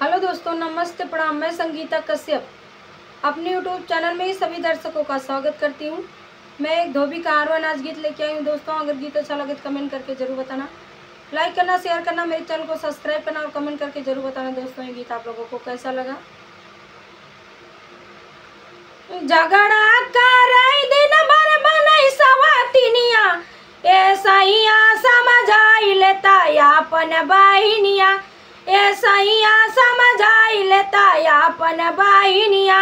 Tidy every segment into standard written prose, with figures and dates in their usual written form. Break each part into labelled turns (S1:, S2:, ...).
S1: Hello दोस्तों, नमस्ते, प्रणाम। मैं संगीता कश्यप अपने यूट्यूब चैनल में सभी दर्शकों का स्वागत करती हूँ। मैं एक धोबी का आरवन आज गीत लेके आई हूँ। दोस्तों, अगर गीत अच्छा लगे तो कमेंट करके जरूर बताना, लाइक करना, शेयर करना, मेरे चैनल को सब्सक्राइब करना और कमेंट करके जरूर बताना दोस्तों ये गीत आप लोगों को कैसा लगा। झगड़ा कराई दिन भर बनई सवातिनिया, ऐसैया समझाई लेता अपन बहिनिया, ऐसैया समझाई लेता अपन बहिनिया।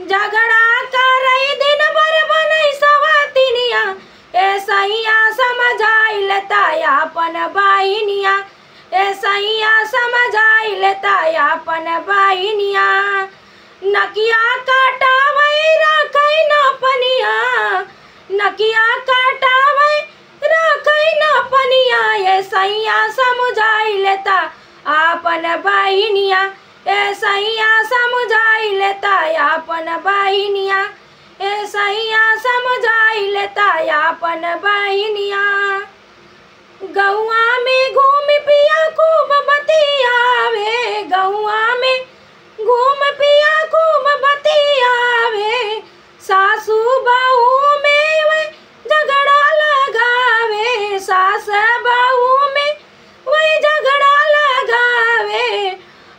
S1: झगड़ा करई दिन भर बनई सवातिनिया, ऐसैया समझाई लेता अपन बहिनिया, ऐसैया समझाई लेता अपन बहिनिया। नकिया काटावई रखई न पनिया, नकिया काटावई रखई न पनिया, ऐसैया समझाई लेता अपन बहिनिया, ऐसैया समझाई लेता अपन बहिनिया, ऐसैया समझाई लेता अपन बहिनिया। गौआ में घूम पिया खूब बतियावे, गौआ में घूम पिया खूब बतियावे, सासू बहू में वही झगड़ा लगावे, सास बहू में वही झगड़ा लगावे।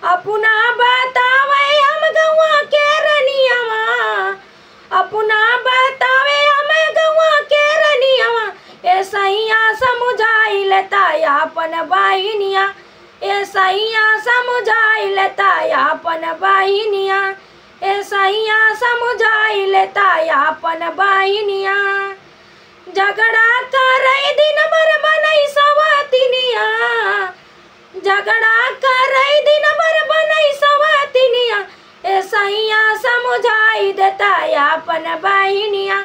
S1: अपना बतावे हम गौआ के रनियावा, अपना बतावे हम गौआ के रनियावा, ऐसैया समझाई लेता अपन बहिनिया, ऐसैया समझाई लेता अपन बहिनिया, ऐसैया समझाई लेता अपन बहिनिया। झगड़ा करई दिन भर बनई सवातिनिया, झगड़ा करई दिन भर बनई सवातिनिया, ऐसैया समझाई देता अपन बहिनिया,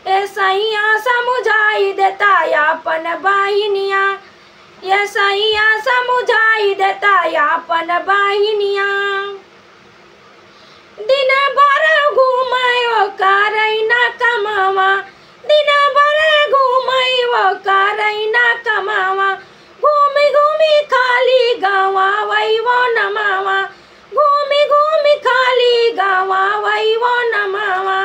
S1: ऐसैया समझाई देता अपन बहिनिया, ऐसैया समझाई देता अपन बहिनिया। दिन भर घूमयो करई न कमावा, दिन भर घूमयो करई न कमावा, घूमी घूमी खाली गावा वही वो नमावा, घूमी घूमी खाली गावा वही वो नमावा।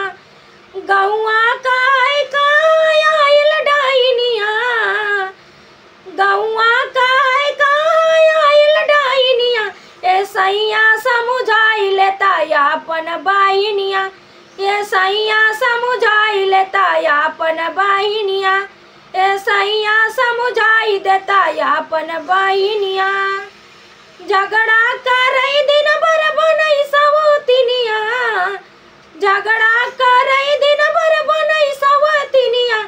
S1: गौआ काय काय आइल डाइनिया, गौआ काय काय आइल डाइनिया, ऐसैया समझाई लेता अपन बहिनिया, ऐसैया समझाई लेता अपन बहिनिया, ऐसैया समझाई देता अपन बहिनिया। झगड़ा करई दिन भर बनई सवातिनिया, झगड़ा करई दिन भर बनई सवातिनिया,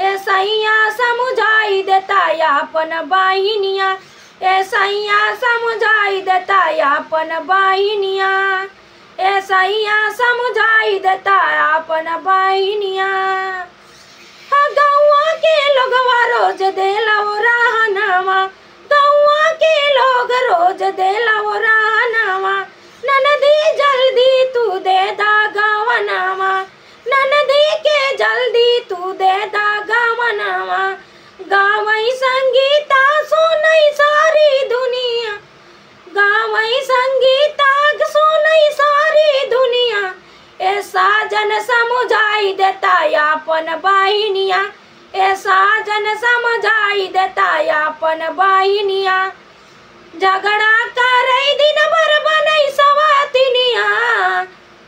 S1: ऐसैया समझाई देता अपन बहिनिया, ऐसैया समझाई देता अपन बहिनिया, ऐसैया समझाई देता अपन बहिनिया। गौआ के लोगवा रोज देला वो रहनावा, गौआ के लोग रोज देला वो रहनावा, ननदी जल्दी तू दे दा गवनावा, ननदी के जल्दी तू दे दा गवनावा। गावई संगीता सुनई सारी दुनिया, गावई संगीता सुनई सारी दुनिया, ऐसा जन समझाई देता अपन बहिनिया, ऐसा जन समझाई देता अपन बहिनिया। झगड़ा करई दिन भर बनई सवातिनिया,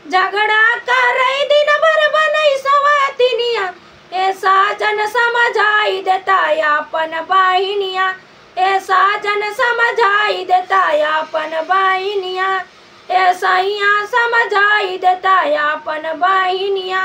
S1: झगड़ा करई दिन भर बनई सवातिनिया, ऐसा जन समझाई देता अपन बहिनिया, ऐसा जन समझाई देता अपन बहिनिया, ऐसैया समझाई देता अपन बहिनिया।